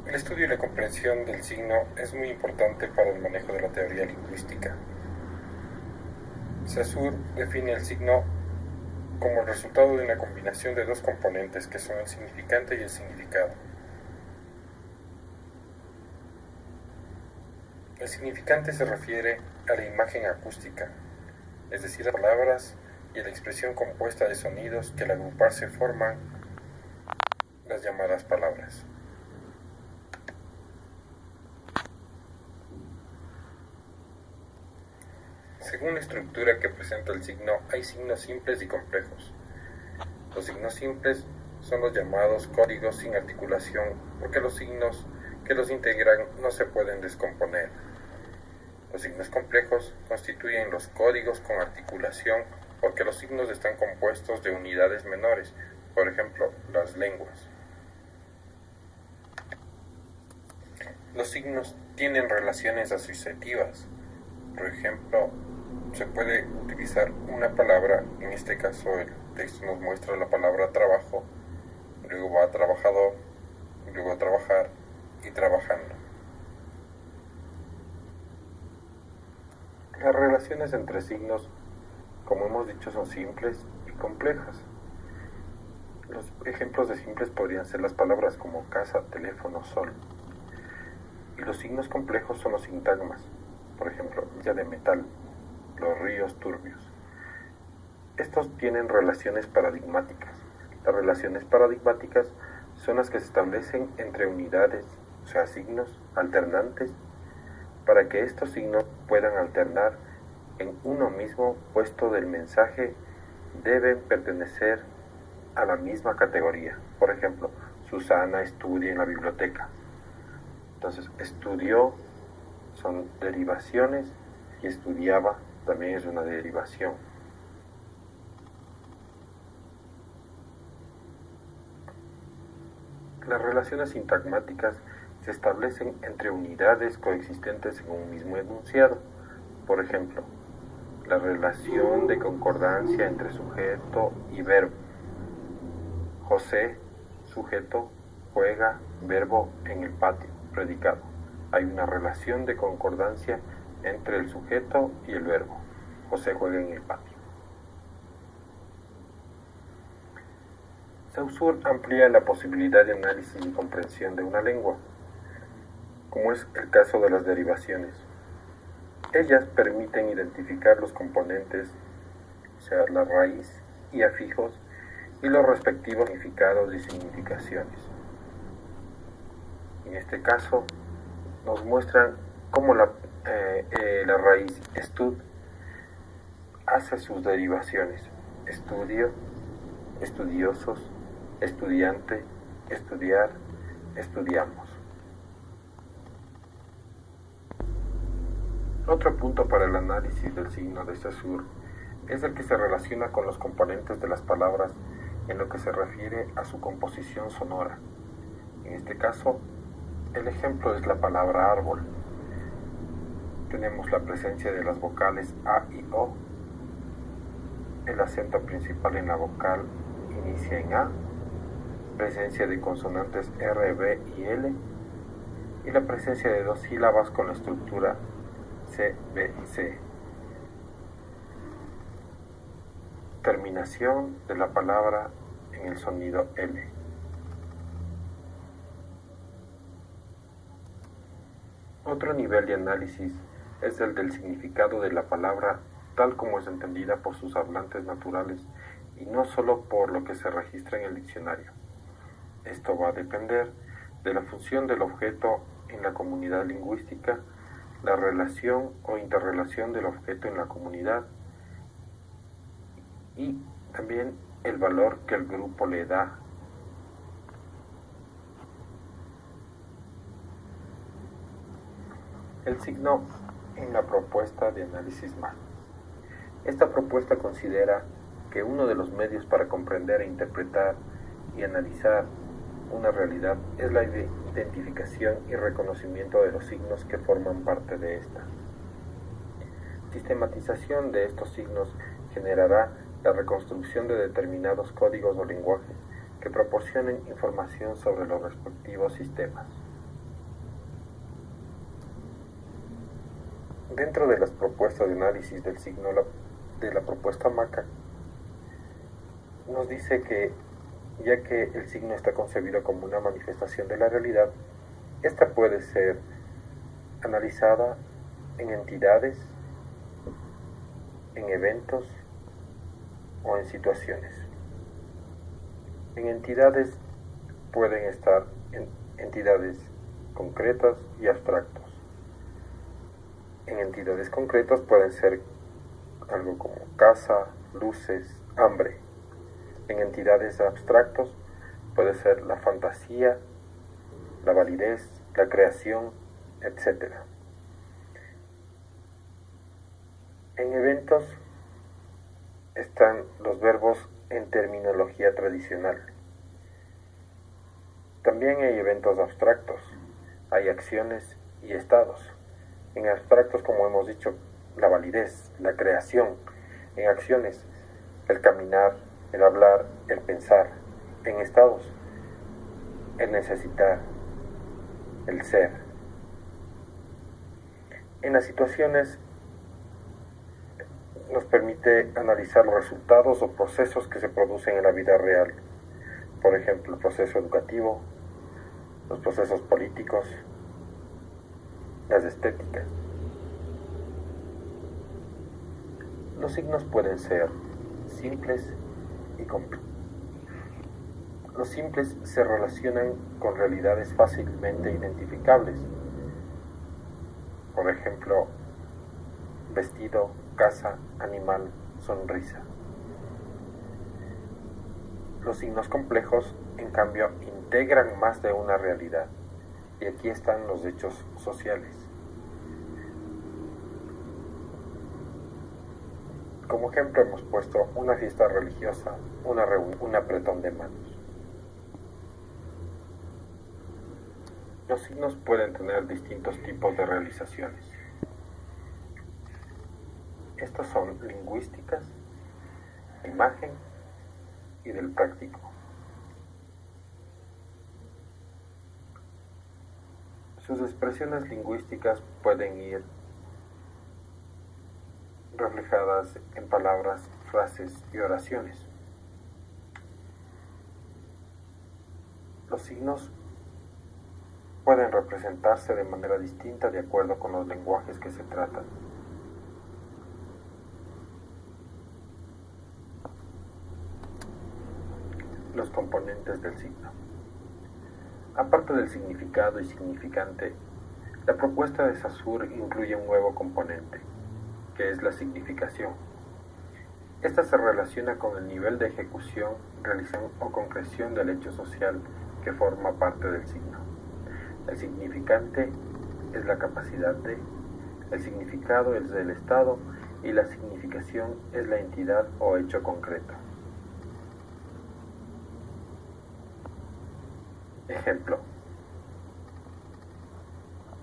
El estudio y la comprensión del signo es muy importante para el manejo de la teoría lingüística. Saussure define el signo como el resultado de una combinación de dos componentes que son el significante y el significado. El significante se refiere a la imagen acústica, es decir, a palabras y a la expresión compuesta de sonidos que al agruparse forman las llamadas palabras. Según la estructura que presenta el signo, hay signos simples y complejos. Los signos simples son los llamados códigos sin articulación, porque los signos que los integran no se pueden descomponer. Los signos complejos constituyen los códigos con articulación, porque los signos están compuestos de unidades menores, por ejemplo, las lenguas. Los signos tienen relaciones asociativas. Por ejemplo, se puede utilizar una palabra, en este caso el texto nos muestra la palabra trabajo, luego va a trabajador, luego a trabajar y trabajando. Las relaciones entre signos, como hemos dicho, son simples y complejas. Los ejemplos de simples podrían ser las palabras como casa, teléfono, sol. Y los signos complejos son los sintagmas, por ejemplo, ya de metal, los ríos turbios. Estos tienen relaciones paradigmáticas. Las relaciones paradigmáticas son las que se establecen entre unidades, o sea, signos alternantes, para que estos signos puedan alternar en uno mismo puesto del mensaje, deben pertenecer a la misma categoría. Por ejemplo, Susana estudia en la biblioteca. Entonces, estudió son derivaciones y estudiaba también es una derivación. Las relaciones sintagmáticas se establecen entre unidades coexistentes en un mismo enunciado. Por ejemplo, la relación de concordancia entre sujeto y verbo. José, sujeto, juega, verbo en el patio, predicado. Hay una relación de concordancia entre el sujeto y el verbo. José juega en el patio. Saussure amplía la posibilidad de análisis y comprensión de una lengua, como es el caso de las derivaciones. Ellas permiten identificar los componentes, o sea, la raíz y afijos, y los respectivos significados y significaciones. En este caso, nos muestran cómo la raíz estud hace sus derivaciones. Estudio, estudiosos, estudiante, estudiar, estudiamos. Otro punto para el análisis del signo de Saussure es el que se relaciona con los componentes de las palabras en lo que se refiere a su composición sonora. En este caso, el ejemplo es la palabra árbol. Tenemos la presencia de las vocales A y O. El acento principal en la vocal inicia en A. Presencia de consonantes R, B y L. Y la presencia de dos sílabas con la estructura C, B, C. Terminación de la palabra en el sonido L. Otro nivel de análisis es el del significado de la palabra tal como es entendida por sus hablantes naturales y no solo por lo que se registra en el diccionario. Esto va a depender de la función del objeto en la comunidad lingüística, la relación o interrelación del objeto en la comunidad y también el valor que el grupo le da. El signo en la propuesta de análisis MAC. Esta propuesta considera que uno de los medios para comprender e interpretar y analizar una realidad es la identificación y reconocimiento de los signos que forman parte de esta. Sistematización de estos signos generará la reconstrucción de determinados códigos o lenguajes que proporcionen información sobre los respectivos sistemas. Dentro de las propuestas de análisis del signo de la propuesta MACA, nos dice que ya que el signo está concebido como una manifestación de la realidad, esta puede ser analizada en entidades, en eventos o en situaciones. En entidades pueden estar entidades concretas y abstractas. En entidades concretas pueden ser algo como casa, luces, hambre. En entidades abstractos puede ser la fantasía, la validez, la creación, etc. En eventos están los verbos en terminología tradicional. También hay eventos abstractos, hay acciones y estados. En abstractos, como hemos dicho, la validez, la creación. En acciones, el caminar, el hablar, el pensar. En estados, el necesitar, el ser. En las situaciones nos permite analizar los resultados o procesos que se producen en la vida real. Por ejemplo, el proceso educativo, los procesos políticos, las estéticas. Los signos pueden ser simples y complejos. Los simples se relacionan con realidades fácilmente identificables. Por ejemplo, vestido, casa, animal, sonrisa. Los signos complejos, en cambio, integran más de una realidad. Y aquí están los hechos sociales. Como ejemplo hemos puesto una fiesta religiosa, una reunión, un apretón de manos. Los signos pueden tener distintos tipos de realizaciones. Estas son lingüísticas, imagen y del práctico. Sus expresiones lingüísticas pueden ir reflejadas en palabras, frases y oraciones. Los signos pueden representarse de manera distinta de acuerdo con los lenguajes que se tratan. Los componentes del signo. Aparte del significado y significante, la propuesta de Saussure incluye un nuevo componente, que es la significación. Esta se relaciona con el nivel de ejecución, realización o concreción del hecho social que forma parte del signo. El significante es la capacidad de, el significado es el estado y la significación es la entidad o hecho concreto. Ejemplo.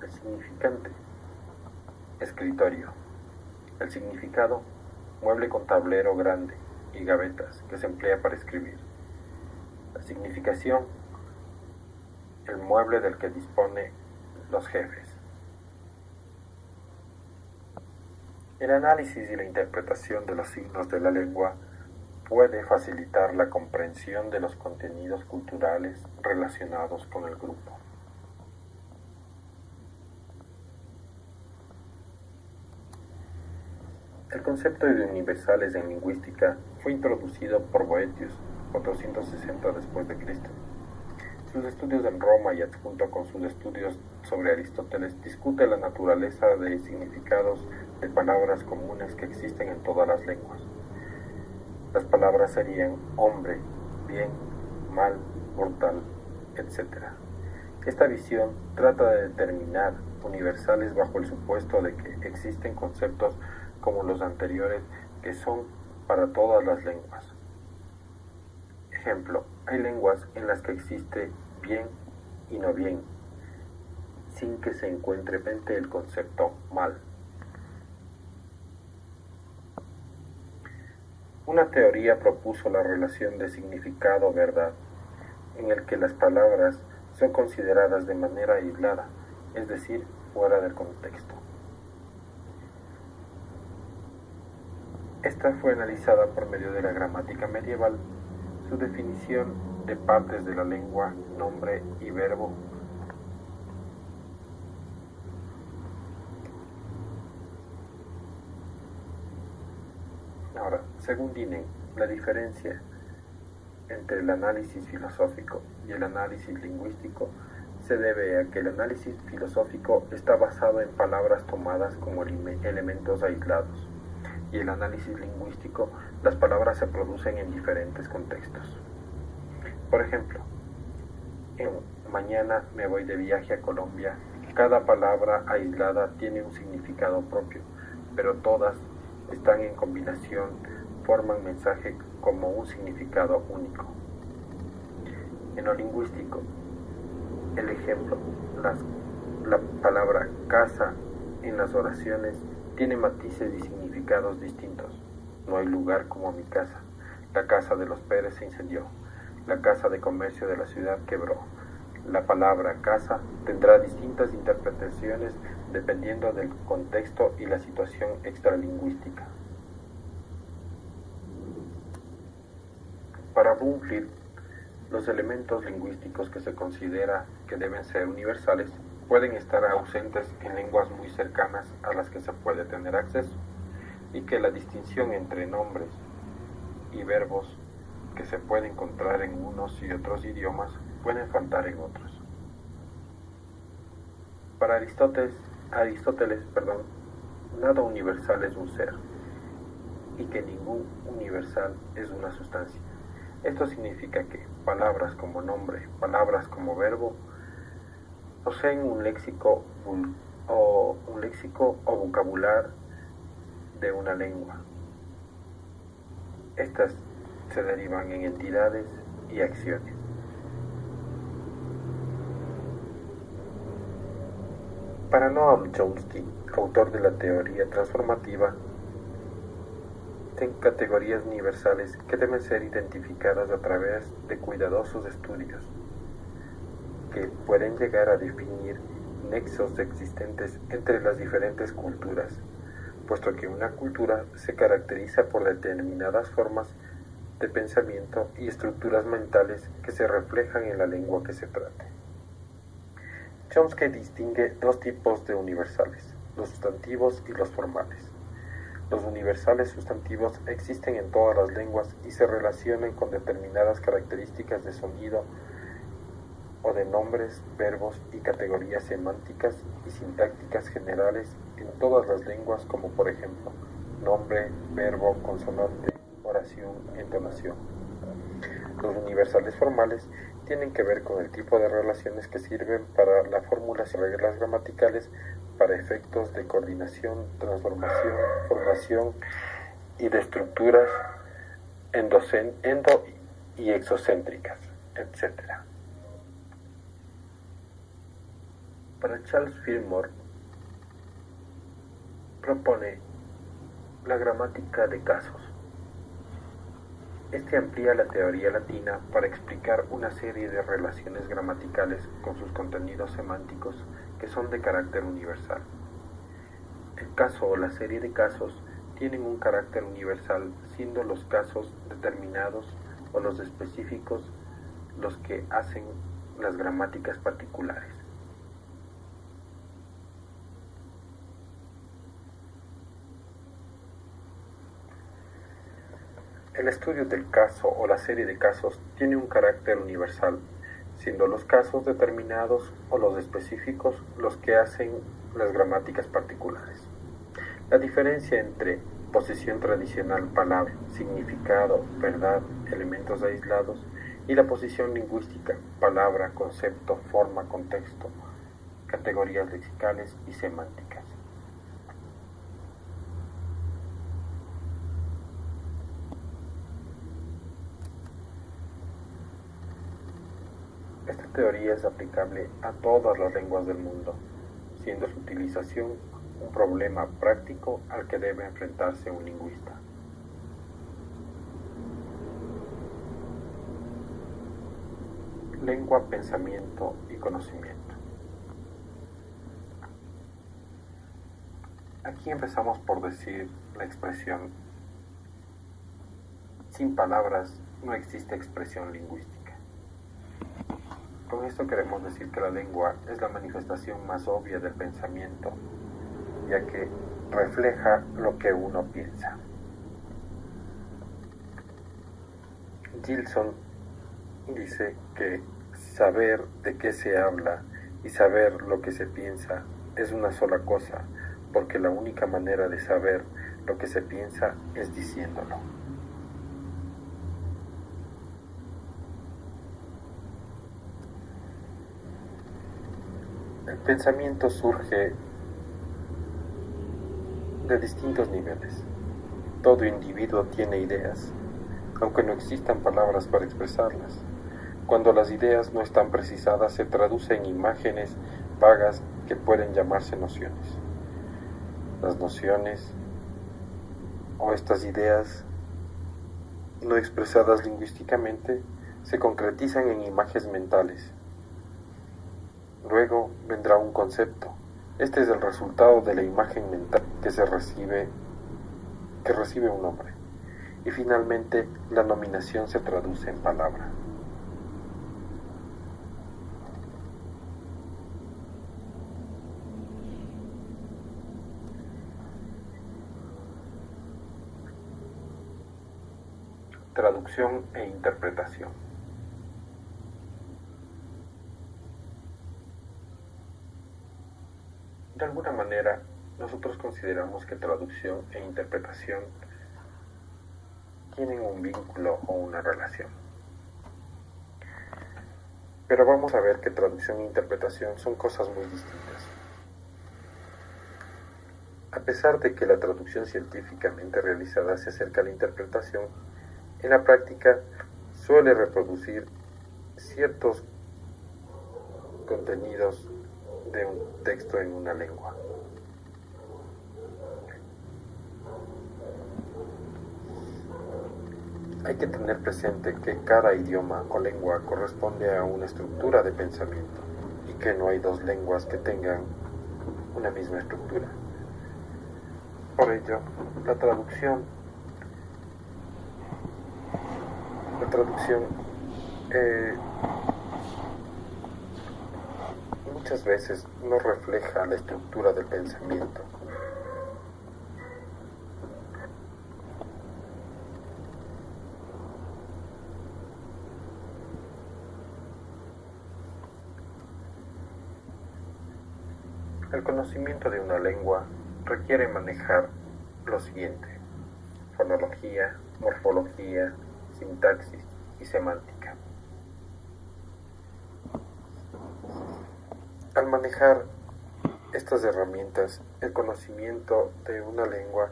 El significante, escritorio. El significado, mueble con tablero grande y gavetas que se emplea para escribir. La significación, el mueble del que dispone los jefes. El análisis y la interpretación de los signos de la lengua puede facilitar la comprensión de los contenidos culturales relacionados con el grupo. El concepto de universales en lingüística fue introducido por Boethius 460 después de Cristo. Sus estudios en Roma y adjunto con sus estudios sobre Aristóteles discute la naturaleza de significados de palabras comunes que existen en todas las lenguas. Las palabras serían hombre, bien, mal, mortal, etc. Esta visión trata de determinar universales bajo el supuesto de que existen conceptos como los anteriores que son para todas las lenguas. Ejemplo, hay lenguas en las que existe bien y no bien, sin que se encuentre presente el concepto mal. Una teoría propuso la relación de significado-verdad, en el que las palabras son consideradas de manera aislada, es decir, fuera del contexto. Esta fue analizada por medio de la gramática medieval, su definición de partes de la lengua, nombre y verbo. Ahora, según Dinen, la diferencia entre el análisis filosófico y el análisis lingüístico se debe a que el análisis filosófico está basado en palabras tomadas como elementos aislados, y el análisis lingüístico, las palabras se producen en diferentes contextos. Por ejemplo, en mañana me voy de viaje a Colombia, cada palabra aislada tiene un significado propio, pero todas están en combinación, forman mensaje como un significado único. En lo lingüístico, el ejemplo, la palabra casa en las oraciones tiene matices y significados distintos. No hay lugar como mi casa. La casa de los Pérez se incendió. La casa de comercio de la ciudad quebró. La palabra casa tendrá distintas interpretaciones dependiendo del contexto y la situación extralingüística. Para Brumfield, los elementos lingüísticos que se considera que deben ser universales pueden estar ausentes en lenguas muy cercanas a las que se puede tener acceso, y que la distinción entre nombres y verbos que se puede encontrar en unos y otros idiomas pueden faltar en otros. Para Aristóteles, nada universal es un ser, y que ningún universal es una sustancia. Esto significa que palabras como nombre, palabras como verbo, poseen un léxico o vocabulario de una lengua. Estas se derivan en entidades y acciones. Para Noam Chomsky, autor de la teoría transformativa, existen categorías universales que deben ser identificadas a través de cuidadosos estudios, que pueden llegar a definir nexos existentes entre las diferentes culturas, puesto que una cultura se caracteriza por determinadas formas de pensamiento y estructuras mentales que se reflejan en la lengua que se trate. Chomsky distingue dos tipos de universales, los sustantivos y los formales. Los universales sustantivos existen en todas las lenguas y se relacionan con determinadas características de sonido o de nombres, verbos y categorías semánticas y sintácticas generales en todas las lenguas, como por ejemplo nombre, verbo, consonante, oración, entonación. Los universales formales tienen que ver con el tipo de relaciones que sirven para la formulación de reglas gramaticales para efectos de coordinación, transformación, formación y de estructuras endo- y exocéntricas, etc. Para Charles Fillmore propone la gramática de casos. Este amplía la teoría latina para explicar una serie de relaciones gramaticales con sus contenidos semánticos que son de carácter universal. El caso o la serie de casos tienen un carácter universal, siendo los casos determinados o los específicos los que hacen las gramáticas particulares. El estudio del caso o la serie de casos tiene un carácter universal, siendo los casos determinados o los específicos los que hacen las gramáticas particulares. La diferencia entre posición tradicional, palabra, significado, verdad, elementos aislados, y la posición lingüística, palabra, concepto, forma, contexto, categorías lexicales y semánticas. Esta teoría es aplicable a todas las lenguas del mundo, siendo su utilización un problema práctico al que debe enfrentarse un lingüista. Lengua, pensamiento y conocimiento. Aquí empezamos por decir la expresión Sin palabras no existe expresión lingüística. Con esto queremos decir que la lengua es la manifestación más obvia del pensamiento, ya que refleja lo que uno piensa. Gilson dice que saber de qué se habla y saber lo que se piensa es una sola cosa, porque la única manera de saber lo que se piensa es diciéndolo. El pensamiento surge de distintos niveles. Todo individuo tiene ideas, aunque no existan palabras para expresarlas. Cuando las ideas no están precisadas, se traducen en imágenes vagas que pueden llamarse nociones. Las nociones o estas ideas no expresadas lingüísticamente se concretizan en imágenes mentales. Luego vendrá un concepto. Este es el resultado de la imagen mental que recibe un nombre. Y finalmente, la nominación se traduce en palabra. Traducción e interpretación. De alguna manera, nosotros consideramos que traducción e interpretación tienen un vínculo o una relación. Pero vamos a ver que traducción e interpretación son cosas muy distintas. A pesar de que la traducción científicamente realizada se acerca a la interpretación, en la práctica suele reproducir ciertos contenidos de un texto en una lengua. Hay que tener presente que cada idioma o lengua corresponde a una estructura de pensamiento y que no hay dos lenguas que tengan una misma estructura. Por ello, la traducción muchas veces no refleja la estructura del pensamiento. El conocimiento de una lengua requiere manejar lo siguiente: fonología, morfología, sintaxis y semántica. Al manejar estas herramientas, el conocimiento de una lengua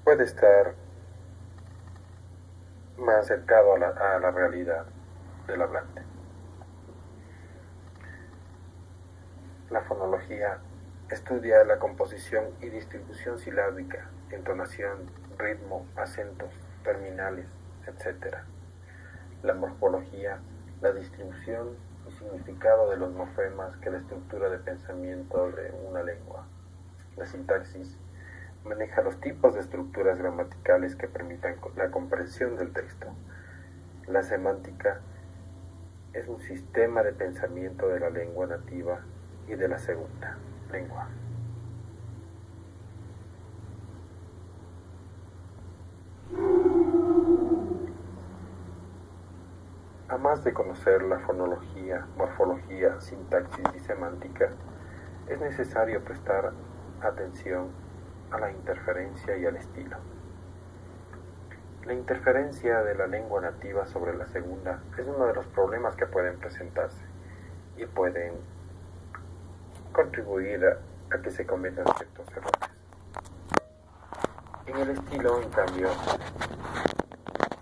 puede estar más acercado a la realidad del hablante. La fonología estudia la composición y distribución silábica, entonación, ritmo, acentos, terminales, etc. La morfología, la distribución y significado de los morfemas que la estructura de pensamiento de una lengua. La sintaxis maneja los tipos de estructuras gramaticales que permitan la comprensión del texto. La semántica es un sistema de pensamiento de la lengua nativa y de la segunda lengua. A más de conocer la fonología, morfología, sintaxis y semántica, es necesario prestar atención a la interferencia y al estilo. La interferencia de la lengua nativa sobre la segunda es uno de los problemas que pueden presentarse y pueden contribuir a que se cometan ciertos errores. En el estilo, en cambio,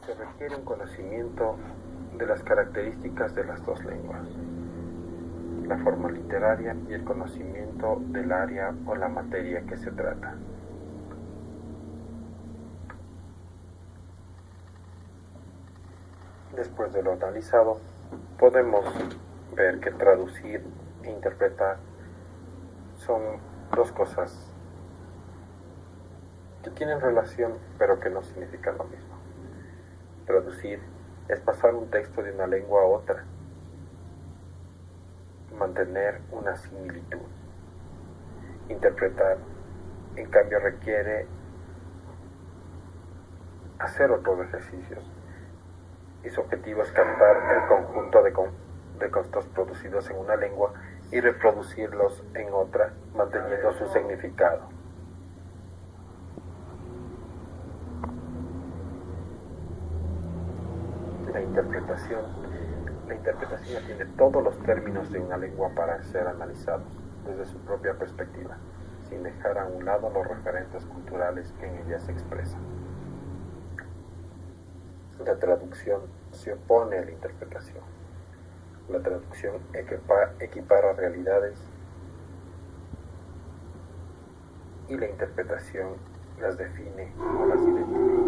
se requiere un conocimiento de las características de las dos lenguas, la forma literaria y el conocimiento del área o la materia que se trata. Después de lo analizado, podemos ver que traducir e interpretar son dos cosas que tienen relación pero que no significan lo mismo. Traducir es pasar un texto de una lengua a otra, mantener una similitud. Interpretar, en cambio, requiere hacer otros ejercicios y su objetivo es captar el conjunto de conceptos producidos en una lengua y reproducirlos en otra, manteniendo su significado. La interpretación tiene todos los términos de una lengua para ser analizados desde su propia perspectiva, sin dejar a un lado los referentes culturales que en ella se expresan. La traducción se opone a la interpretación. La traducción equipara realidades y la interpretación las define o las identifica.